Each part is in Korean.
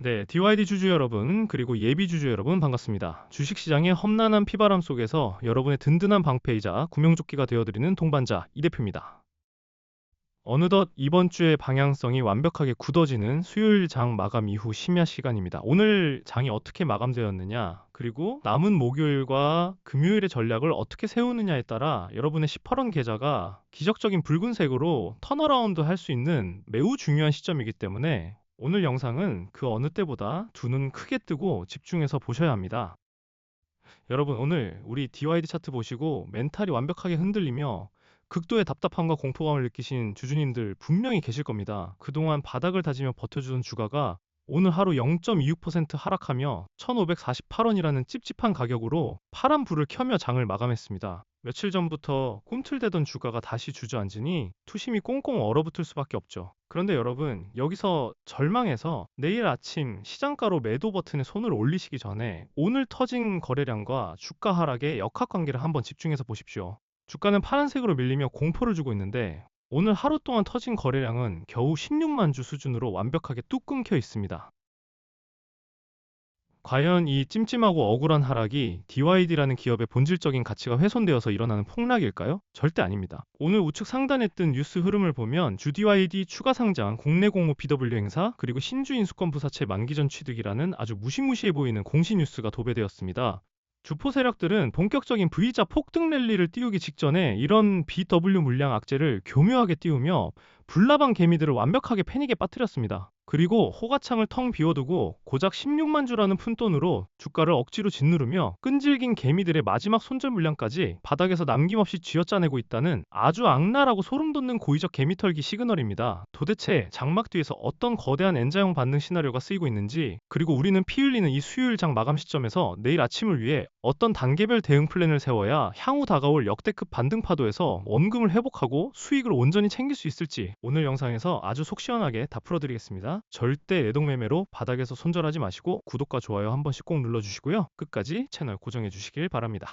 네, DYD 주주 여러분, 그리고 예비 주주 여러분 반갑습니다. 주식시장의 험난한 피바람 속에서 여러분의 든든한 방패이자 구명조끼가 되어드리는 동반자 이 대표입니다. 어느덧 이번 주의 방향성이 완벽하게 굳어지는 수요일 장 마감 이후 심야 시간입니다. 오늘 장이 어떻게 마감되었느냐, 그리고 남은 목요일과 금요일의 전략을 어떻게 세우느냐에 따라 여러분의 18원 계좌가 기적적인 붉은색으로 턴어라운드 할 수 있는 매우 중요한 시점이기 때문에 오늘 영상은 그 어느 때보다 두 눈 크게 뜨고 집중해서 보셔야 합니다. 여러분, 오늘 우리 DYD 차트 보시고 멘탈이 완벽하게 흔들리며 극도의 답답함과 공포감을 느끼신 주주님들 분명히 계실 겁니다. 그동안 바닥을 다지며 버텨주던 주가가 오늘 하루 0.26% 하락하며 1,548원이라는 찝찝한 가격으로 파란 불을 켜며 장을 마감했습니다. 며칠 전부터 꿈틀대던 주가가 다시 주저앉으니 투심이 꽁꽁 얼어붙을 수밖에 없죠. 그런데 여러분, 여기서 절망해서 내일 아침 시장가로 매도 버튼에 손을 올리시기 전에 오늘 터진 거래량과 주가 하락의 역학관계를 한번 집중해서 보십시오. 주가는 파란색으로 밀리며 공포를 주고 있는데 오늘 하루 동안 터진 거래량은 겨우 16만 주 수준으로 완벽하게 뚝 끊겨 있습니다. 과연 이 찜찜하고 억울한 하락이 DYD라는 기업의 본질적인 가치가 훼손되어서 일어나는 폭락일까요? 절대 아닙니다. 오늘 우측 상단에 뜬 뉴스 흐름을 보면 주 DYD 추가 상장, 국내 공모 BW 행사, 그리고 신주 인수권 부사채 만기 전 취득이라는 아주 무시무시해 보이는 공시 뉴스가 도배되었습니다. 주포 세력들은 본격적인 V자 폭등 랠리를 띄우기 직전에 이런 BW 물량 악재를 교묘하게 띄우며 불나방 개미들을 완벽하게 패닉에 빠뜨렸습니다. 그리고 호가창을 텅 비워두고 고작 16만 주라는 푼돈으로 주가를 억지로 짓누르며 끈질긴 개미들의 마지막 손절 물량까지 바닥에서 남김없이 쥐어짜내고 있다는 아주 악랄하고 소름돋는 고의적 개미털기 시그널입니다. 도대체 장막 뒤에서 어떤 거대한 N자형 반등 시나리오가 쓰이고 있는지, 그리고 우리는 피 흘리는 이 수요일 장 마감 시점에서 내일 아침을 위해 어떤 단계별 대응 플랜을 세워야 향후 다가올 역대급 반등 파도에서 원금을 회복하고 수익을 온전히 챙길 수 있을지 오늘 영상에서 아주 속 시원하게 다 풀어드리겠습니다. 절대 내동매매로 바닥에서 손절하지 마시고 구독과 좋아요 한 번씩 꼭 눌러주시고요. 끝까지 채널 고정해 주시길 바랍니다.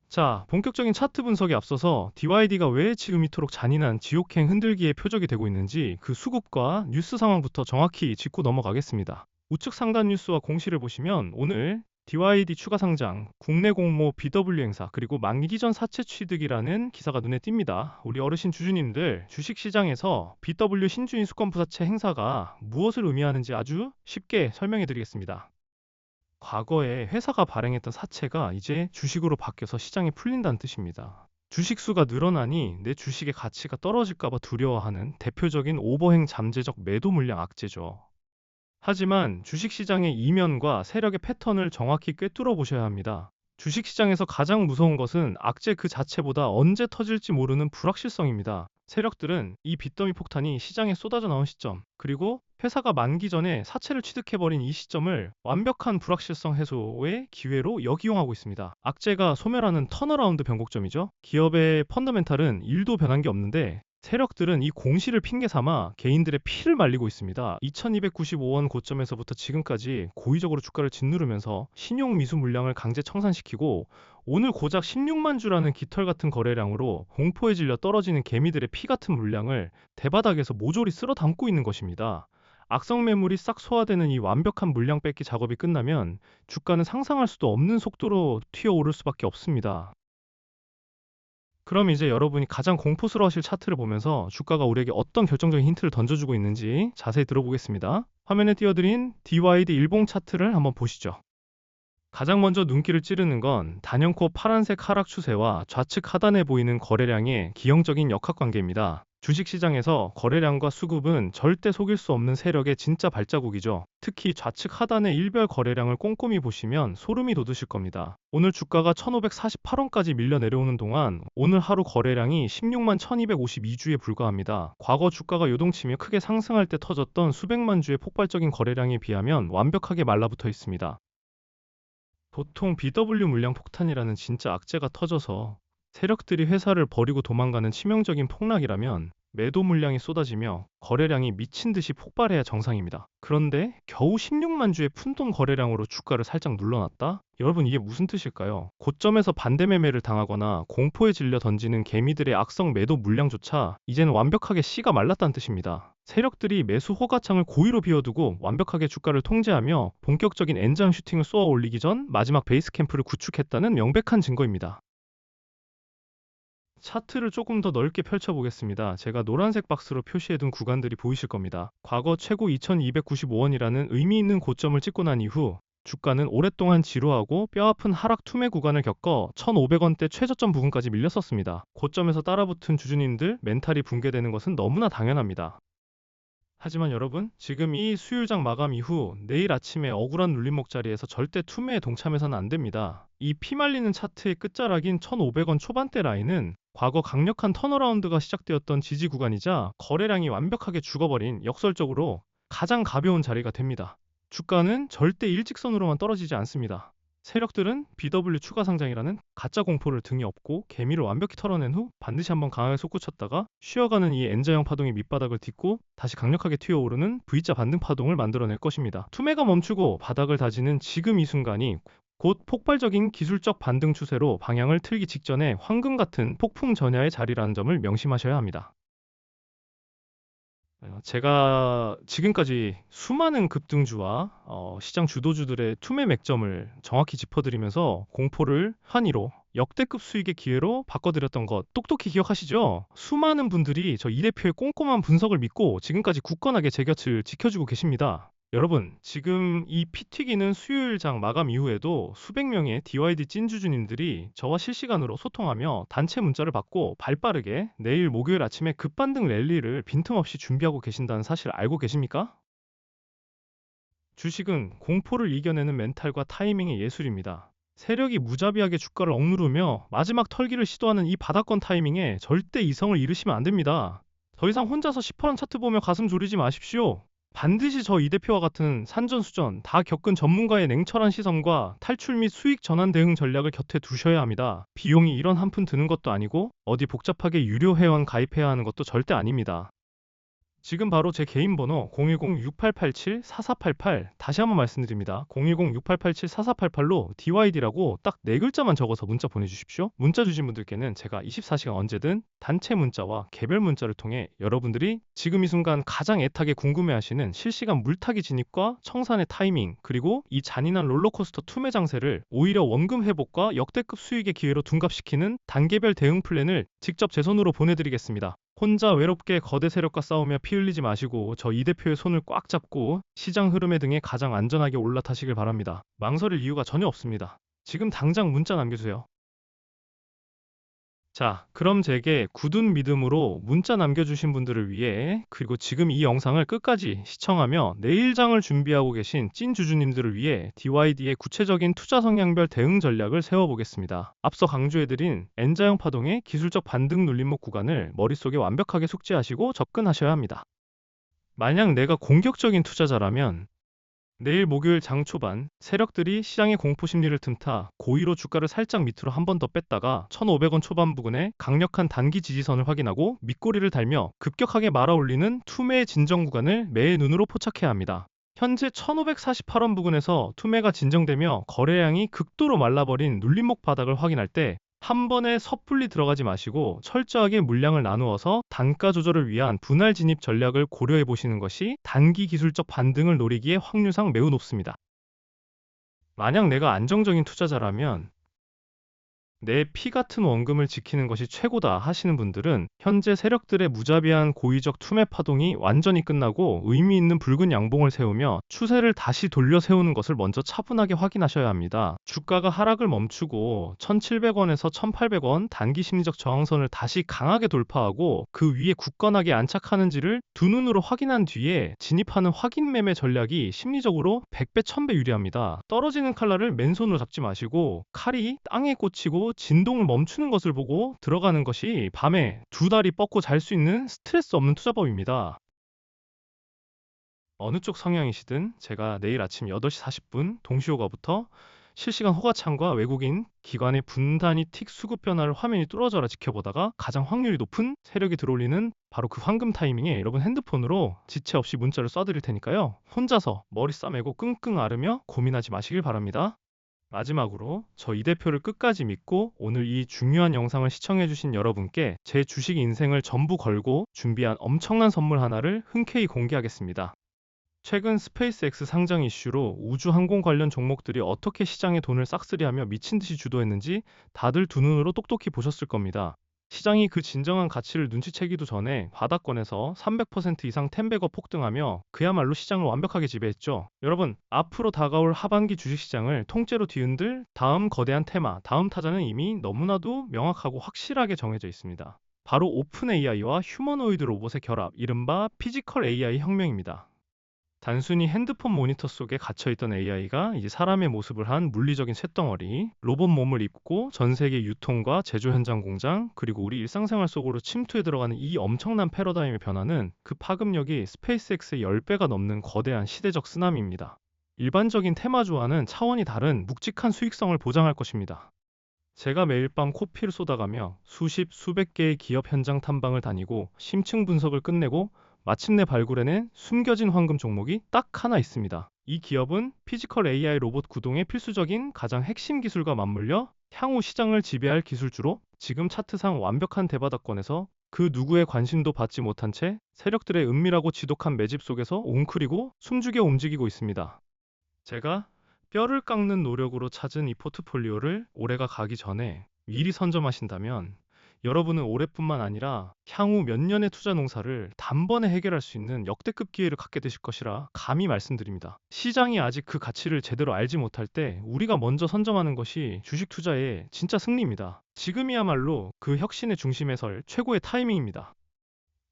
자, 본격적인 차트 분석에 앞서서 DYD가 왜 지금 이토록 잔인한 지옥행 흔들기의 표적이 되고 있는지 그 수급과 뉴스 상황부터 정확히 짚고 넘어가겠습니다. 우측 상단 뉴스와 공시를 보시면 오늘 DYD 추가 상장, 국내 공모 BW 행사, 그리고 만기 전 사채 취득이라는 기사가 눈에 띕니다. 우리 어르신 주주님들, 주식시장에서 BW 신주 인수권 부사채 행사가 무엇을 의미하는지 아주 쉽게 설명해 드리겠습니다. 과거에 회사가 발행했던 사채가 이제 주식으로 바뀌어서 시장에 풀린다는 뜻입니다. 주식 수가 늘어나니 내 주식의 가치가 떨어질까봐 두려워하는 대표적인 오버행 잠재적 매도 물량 악재죠. 하지만 주식시장의 이면과 세력의 패턴을 정확히 꿰뚫어 보셔야 합니다. 주식시장에서 가장 무서운 것은 악재 그 자체보다 언제 터질지 모르는 불확실성입니다. 세력들은 이 빚더미 폭탄이 시장에 쏟아져 나온 시점, 그리고 회사가 만기 전에 사채를 취득해버린 이 시점을 완벽한 불확실성 해소의 기회로 역이용하고 있습니다. 악재가 소멸하는 턴어라운드 변곡점이죠. 기업의 펀더멘탈은 1도 변한 게 없는데 세력들은 이 공시를 핑계 삼아 개인들의 피를 말리고 있습니다. 2295원 고점에서부터 지금까지 고의적으로 주가를 짓누르면서 신용 미수 물량을 강제 청산시키고 오늘 고작 16만 주라는 깃털 같은 거래량으로 공포에 질려 떨어지는 개미들의 피 같은 물량을 대바닥에서 모조리 쓸어 담고 있는 것입니다. 악성 매물이 싹 소화되는 이 완벽한 물량 뺏기 작업이 끝나면 주가는 상상할 수도 없는 속도로 튀어오를 수밖에 없습니다. 그럼 이제 여러분이 가장 공포스러워하실 차트를 보면서 주가가 우리에게 어떤 결정적인 힌트를 던져주고 있는지 자세히 들어보겠습니다. 화면에 띄워드린 DYD 일봉 차트를 한번 보시죠. 가장 먼저 눈길을 찌르는 건 단연코 파란색 하락 추세와 좌측 하단에 보이는 거래량의 기형적인 역학관계입니다. 주식시장에서 거래량과 수급은 절대 속일 수 없는 세력의 진짜 발자국이죠. 특히 좌측 하단의 일별 거래량을 꼼꼼히 보시면 소름이 돋으실 겁니다. 오늘 주가가 1,548원까지 밀려 내려오는 동안 오늘 하루 거래량이 16만 1,252주에 불과합니다. 과거 주가가 요동치며 크게 상승할 때 터졌던 수백만 주의 폭발적인 거래량에 비하면 완벽하게 말라붙어 있습니다. 보통 BW 물량 폭탄이라는 진짜 악재가 터져서 세력들이 회사를 버리고 도망가는 치명적인 폭락이라면 매도 물량이 쏟아지며 거래량이 미친 듯이 폭발해야 정상입니다. 그런데 겨우 16만 주의 푼돈 거래량으로 주가를 살짝 눌러놨다? 여러분 이게 무슨 뜻일까요? 고점에서 반대 매매를 당하거나 공포에 질려 던지는 개미들의 악성 매도 물량조차 이제는 완벽하게 씨가 말랐다는 뜻입니다. 세력들이 매수 호가창을 고의로 비워두고 완벽하게 주가를 통제하며 본격적인 엔장 슈팅을 쏘아 올리기 전 마지막 베이스 캠프를 구축했다는 명백한 증거입니다. 차트를 조금 더 넓게 펼쳐보겠습니다. 제가 노란색 박스로 표시해둔 구간들이 보이실 겁니다. 과거 최고 2295원이라는 의미 있는 고점을 찍고 난 이후 주가는 오랫동안 지루하고 뼈아픈 하락 투매 구간을 겪어 1500원대 최저점 부근까지 밀렸었습니다. 고점에서 따라붙은 주주님들 멘탈이 붕괴되는 것은 너무나 당연합니다. 하지만 여러분, 지금 이 수요일장 마감 이후 내일 아침에 억울한 눌림목 자리에서 절대 투매에 동참해서는 안 됩니다. 이 피말리는 차트의 끝자락인 1,500원 초반대 라인은 과거 강력한 턴어라운드가 시작되었던 지지 구간이자 거래량이 완벽하게 죽어버린 역설적으로 가장 가벼운 자리가 됩니다. 주가는 절대 일직선으로만 떨어지지 않습니다. 세력들은 BW 추가 상장이라는 가짜 공포를 등에 업고 개미를 완벽히 털어낸 후 반드시 한번 강하게 솟구쳤다가 쉬어가는 이 N자형 파동의 밑바닥을 딛고 다시 강력하게 튀어오르는 V자 반등 파동을 만들어낼 것입니다. 투매가 멈추고 바닥을 다지는 지금 이 순간이 곧 폭발적인 기술적 반등 추세로 방향을 틀기 직전에 황금 같은 폭풍 전야의 자리라는 점을 명심하셔야 합니다. 제가 지금까지 수많은 급등주와 시장 주도주들의 투매 맥점을 정확히 짚어드리면서 공포를 환희로 역대급 수익의 기회로 바꿔드렸던 것 똑똑히 기억하시죠? 수많은 분들이 저 이 대표의 꼼꼼한 분석을 믿고 지금까지 굳건하게 제 곁을 지켜주고 계십니다. 여러분, 지금 이 피 튀기는 수요일장 마감 이후에도 수백 명의 DYD 찐주주님들이 저와 실시간으로 소통하며 단체 문자를 받고 발빠르게 내일 목요일 아침에 급반등 랠리를 빈틈없이 준비하고 계신다는 사실 알고 계십니까? 주식은 공포를 이겨내는 멘탈과 타이밍의 예술입니다. 세력이 무자비하게 주가를 억누르며 마지막 털기를 시도하는 이 바닥권 타이밍에 절대 이성을 잃으시면 안 됩니다. 더 이상 혼자서 10% 차트 보며 가슴 졸이지 마십시오. 반드시 저 이 대표와 같은 산전수전 다 겪은 전문가의 냉철한 시선과 탈출 및 수익 전환 대응 전략을 곁에 두셔야 합니다. 비용이 1원 한 푼 드는 것도 아니고 어디 복잡하게 유료 회원 가입해야 하는 것도 절대 아닙니다. 지금 바로 제 개인 번호 010-6887-4488 다시 한번 말씀드립니다. 010-6887-4488로 DYD라고 딱 4글자만 적어서 문자 보내주십시오. 문자 주신 분들께는 제가 24시간 언제든 단체 문자와 개별 문자를 통해 여러분들이 지금 이 순간 가장 애타게 궁금해하시는 실시간 물타기 진입과 청산의 타이밍 그리고 이 잔인한 롤러코스터 투매 장세를 오히려 원금 회복과 역대급 수익의 기회로 둔갑시키는 단계별 대응 플랜을 직접 제 손으로 보내드리겠습니다. 혼자 외롭게 거대 세력과 싸우며 피 흘리지 마시고 저 이 대표의 손을 꽉 잡고 시장 흐름에 등에 가장 안전하게 올라타시길 바랍니다. 망설일 이유가 전혀 없습니다. 지금 당장 문자 남겨주세요. 자, 그럼 제게 굳은 믿음으로 문자 남겨주신 분들을 위해 그리고 지금 이 영상을 끝까지 시청하며 내일장을 준비하고 계신 찐 주주님들을 위해 DYD의 구체적인 투자 성향별 대응 전략을 세워보겠습니다. 앞서 강조해드린 N자형 파동의 기술적 반등 눌림목 구간을 머릿속에 완벽하게 숙지하시고 접근하셔야 합니다. 만약 내가 공격적인 투자자라면 내일 목요일 장 초반 세력들이 시장의 공포 심리를 틈타 고의로 주가를 살짝 밑으로 한 번 더 뺐다가 1,500원 초반 부근에 강력한 단기 지지선을 확인하고 밑꼬리를 달며 급격하게 말아올리는 투매의 진정 구간을 매의 눈으로 포착해야 합니다. 현재 1,548원 부근에서 투매가 진정되며 거래량이 극도로 말라버린 눌림목 바닥을 확인할 때 한 번에 섣불리 들어가지 마시고 철저하게 물량을 나누어서 단가 조절을 위한 분할 진입 전략을 고려해 보시는 것이 단기 기술적 반등을 노리기에 확률상 매우 높습니다. 만약 내가 안정적인 투자자라면 내 피 같은 원금을 지키는 것이 최고다 하시는 분들은 현재 세력들의 무자비한 고의적 투매 파동이 완전히 끝나고 의미 있는 붉은 양봉을 세우며 추세를 다시 돌려 세우는 것을 먼저 차분하게 확인하셔야 합니다. 주가가 하락을 멈추고 1,700원에서 1,800원 단기 심리적 저항선을 다시 강하게 돌파하고 그 위에 굳건하게 안착하는지를 두 눈으로 확인한 뒤에 진입하는 확인 매매 전략이 심리적으로 100배 1000배 유리합니다. 떨어지는 칼날을 맨손으로 잡지 마시고 칼이 땅에 꽂히고 진동을 멈추는 것을 보고 들어가는 것이 밤에 두 다리 뻗고 잘 수 있는 스트레스 없는 투자법입니다. 어느 쪽 성향이시든 제가 내일 아침 8시 40분 동시호가부터 실시간 허가창과 외국인 기관의 분단위 틱 수급 변화를 화면이 뚫어져라 지켜보다가 가장 확률이 높은 세력이 들어올리는 바로 그 황금 타이밍에 여러분 핸드폰으로 지체 없이 문자를 쏴드릴 테니까요. 혼자서 머리 싸매고 끙끙 앓으며 고민하지 마시길 바랍니다. 마지막으로 저 이 대표를 끝까지 믿고 오늘 이 중요한 영상을 시청해주신 여러분께 제 주식 인생을 전부 걸고 준비한 엄청난 선물 하나를 흔쾌히 공개하겠습니다. 최근 스페이스X 상장 이슈로 우주항공 관련 종목들이 어떻게 시장에 돈을 싹쓸이하며 미친 듯이 주도했는지 다들 두 눈으로 똑똑히 보셨을 겁니다. 시장이 그 진정한 가치를 눈치채기도 전에 바닥권에서 300% 이상 텐베거 폭등하며 그야말로 시장을 완벽하게 지배했죠. 여러분, 앞으로 다가올 하반기 주식시장을 통째로 뒤흔들 다음 거대한 테마, 다음 타자는 이미 너무나도 명확하고 확실하게 정해져 있습니다. 바로 오픈 AI와 휴머노이드 로봇의 결합, 이른바 피지컬 AI 혁명입니다. 단순히 핸드폰 모니터 속에 갇혀있던 AI가 이제 사람의 모습을 한 물리적인 쇳덩어리, 로봇 몸을 입고 전 세계 유통과 제조 현장 공장, 그리고 우리 일상생활 속으로 침투해 들어가는 이 엄청난 패러다임의 변화는 그 파급력이 스페이스X의 10배가 넘는 거대한 시대적 쓰나미입니다. 일반적인 테마주와는 차원이 다른 묵직한 수익성을 보장할 것입니다. 제가 매일 밤 코피를 쏟아가며 수십, 수백 개의 기업 현장 탐방을 다니고 심층 분석을 끝내고 마침내 발굴해낸 숨겨진 황금 종목이 딱 하나 있습니다. 이 기업은 피지컬 AI 로봇 구동의 필수적인 가장 핵심 기술과 맞물려 향후 시장을 지배할 기술주로 지금 차트상 완벽한 대바닥권에서 그 누구의 관심도 받지 못한 채 세력들의 은밀하고 지독한 매집 속에서 웅크리고 숨죽여 움직이고 있습니다. 제가 뼈를 깎는 노력으로 찾은 이 포트폴리오를 올해가 가기 전에 미리 선점하신다면 여러분은 올해뿐만 아니라 향후 몇 년의 투자 농사를 단번에 해결할 수 있는 역대급 기회를 갖게 되실 것이라 감히 말씀드립니다. 시장이 아직 그 가치를 제대로 알지 못할 때 우리가 먼저 선점하는 것이 주식 투자의 진짜 승리입니다. 지금이야말로 그 혁신의 중심에 설 최고의 타이밍입니다.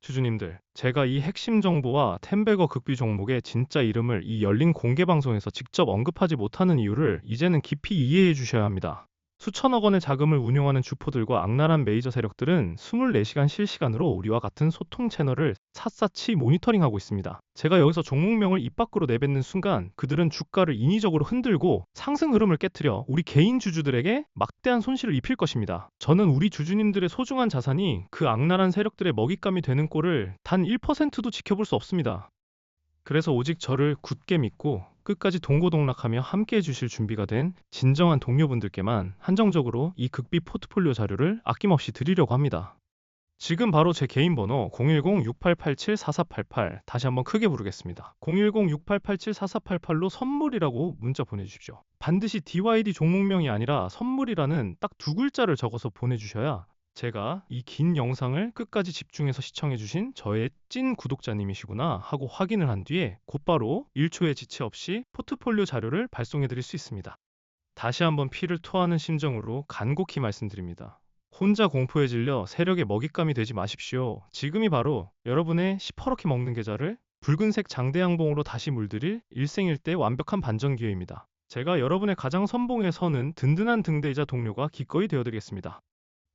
주주님들, 제가 이 핵심 정보와 텐베거 극비 종목의 진짜 이름을 이 열린 공개 방송에서 직접 언급하지 못하는 이유를 이제는 깊이 이해해 주셔야 합니다. 수천억 원의 자금을 운용하는 주포들과 악랄한 메이저 세력들은 24시간 실시간으로 우리와 같은 소통 채널을 샅샅이 모니터링하고 있습니다. 제가 여기서 종목명을 입 밖으로 내뱉는 순간 그들은 주가를 인위적으로 흔들고 상승 흐름을 깨트려 우리 개인 주주들에게 막대한 손실을 입힐 것입니다. 저는 우리 주주님들의 소중한 자산이 그 악랄한 세력들의 먹잇감이 되는 꼴을 단 1%도 지켜볼 수 없습니다. 그래서 오직 저를 굳게 믿고 끝까지 동고동락하며 함께 해주실 준비가 된 진정한 동료분들께만 한정적으로 이 극비 포트폴리오 자료를 아낌없이 드리려고 합니다. 지금 바로 제 개인 번호 010-6887-4488 다시 한번 크게 부르겠습니다. 010-6887-4488로 선물이라고 문자 보내주십시오. 반드시 DYD 종목명이 아니라 선물이라는 딱 두 글자를 적어서 보내주셔야 제가 이 긴 영상을 끝까지 집중해서 시청해주신 저의 찐 구독자님이시구나 하고 확인을 한 뒤에 곧바로 1초의 지체 없이 포트폴리오 자료를 발송해드릴 수 있습니다. 다시 한번 피를 토하는 심정으로 간곡히 말씀드립니다. 혼자 공포에 질려 세력의 먹잇감이 되지 마십시오. 지금이 바로 여러분의 시퍼렇게 먹는 계좌를 붉은색 장대양봉으로 다시 물들일 일생일대 완벽한 반전 기회입니다. 제가 여러분의 가장 선봉에 서는 든든한 등대이자 동료가 기꺼이 되어드리겠습니다.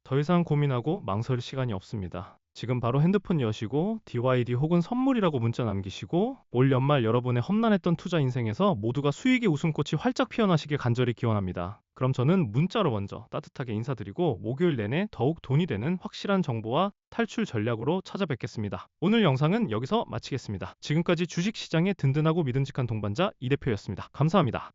더 이상 고민하고 망설일 시간이 없습니다. 지금 바로 핸드폰 여시고 DYD 혹은 선물이라고 문자 남기시고 올 연말 여러분의 험난했던 투자 인생에서 모두가 수익의 웃음꽃이 활짝 피어나시길 간절히 기원합니다. 그럼 저는 문자로 먼저 따뜻하게 인사드리고 목요일 내내 더욱 돈이 되는 확실한 정보와 탈출 전략으로 찾아뵙겠습니다. 오늘 영상은 여기서 마치겠습니다. 지금까지 주식시장의 든든하고 믿음직한 동반자 이 대표였습니다. 감사합니다.